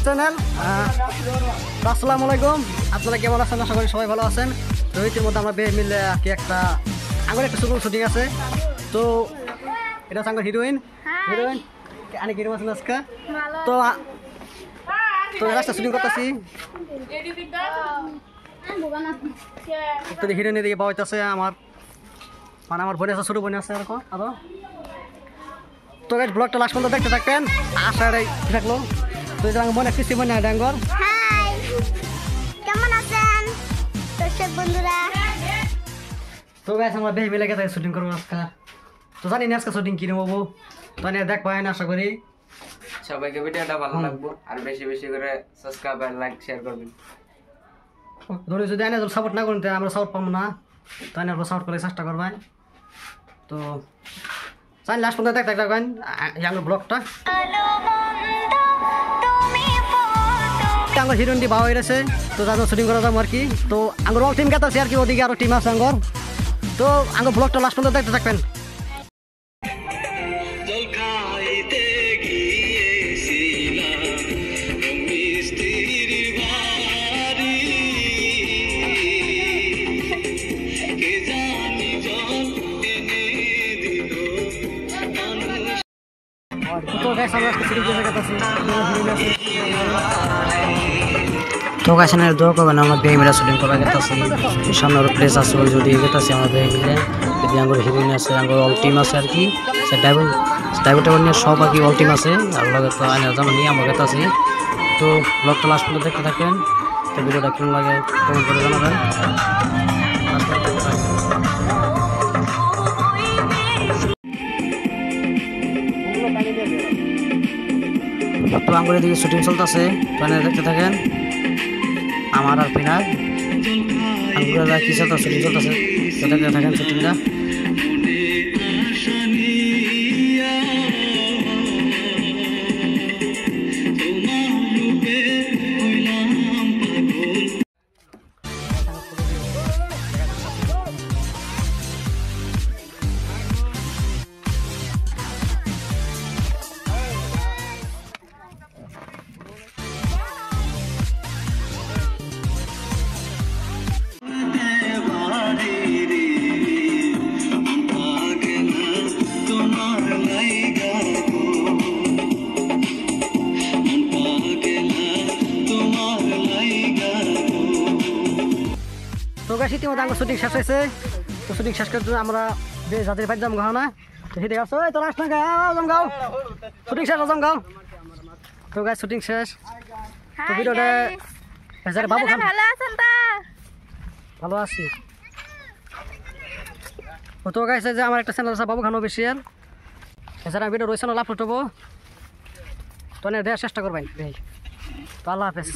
Channel. আসসালামু আলাইকুম, আপনারা কেমন আছেন? আশা করি সবাই ভালো আছেন। তো ইতিমধ্যে আমরা মিলে কি একটা আঙুর একটা শুটিং আছে। তো এটা হচ্ছে আমার হিরোইন অনেক হিরোইন আছেন আজকে। তো তো রাস্তা শুটিং করতেছি। হিরোইন এদিকে পাওয়া যাচ্ছে আমার, মানে আমার বোন আছে, ছোটো বোন আছে এরকম আরো। তো গাইস ব্লগটা লাস্ট পর্যন্ত দেখতে থাকবেন, আশাটাই থাকলো। তো এই যে আমার বোন একটি সিমন না ডাঙ্গর। হাই, কেমন আছেন দর্শক বন্ধুরা? তো গাইস আমরা বেশ মিলে গেছে শুটিং করবো আজকে। তো জানি না আজকে শুটিং কিনে হবো, তো দেখ পাই না, আশা করি সবাইকে ভিডিওটা ভালো লাগবে আর বেশি বেশি করে সাবস্ক্রাইব আর লাইক শেয়ার করবেন। ধরে যদি আইনা সাপোর্ট না করেন তাহলে আমরা সাপোর্ট পাবো না। তো আপনারা সাপোর্ট করে চেষ্টা করবেন। তো জানি লাস্ট পর্যন্ত দেখতে থাকবেন আমার ব্লগটা। আমার হিরোইনটি ভালো হয়ে গেছে, তো যাদের শুটিং করা যাবো আর কি। তো আমার অল টিম গেছে আর কি, ওদিকে আরো টিম আছে আমার। তো আমার ব্লগটা লাস্ট পর্যন্ত দেখতে থাকবেন। তো গাছ দোয়া করবেন, আমার বেয়ে মিলে শুটিং করা গেছে। সামনে আরো প্লেস আছে, ওই যদি গেছে আমার বেয়ে মিলে যদি আমার হিরোইন আছে, আমার অল টিম আছে আর কি। ড্রাইভার নিয়ে সব আর কি অল টিম আছে। আর লাগে তো আইনা জামা নিয়ে আমার কাছে আছে। তো ব্লগটা লাস্ট পর্যন্ত দেখতে থাকেন। তো ভিডিওটা কেমন লাগে কমেন্ট করে জানাবেন। তো আমার এদিকে শুটিং চলতেছে, তো দেখতে থাকেন আমার আর ফিনার আঙ্গুরা কি চলতেছে, শুটিং চলতেছে। তো দেখতে থাকেন শুটিংটা। তো গাছ ইতিমধ্যে আমার শুটিং শেষ হয়েছে। তো শুটিং শেষ করার জন্য আমরা যে যাদের বাড়ি যাম গাও না, তো সেটা গাছ ওই তো লাস্ট না গাও গাও শুটিং শেষ যাম গাও। তো গাছ শুটিং শেষ। তো ভিডিওটা বাবু খান ভালো আছেন? তা ভালো আছি। তো গাছ যে আমার একটা চ্যানেল আছে বাবু খান অফিসিয়াল, এছাড়া ভিডিও রয়েছে না আপলোড হবো। তো দেওয়ার চেষ্টা করবেন। তো আল্লাহ হাফেজ।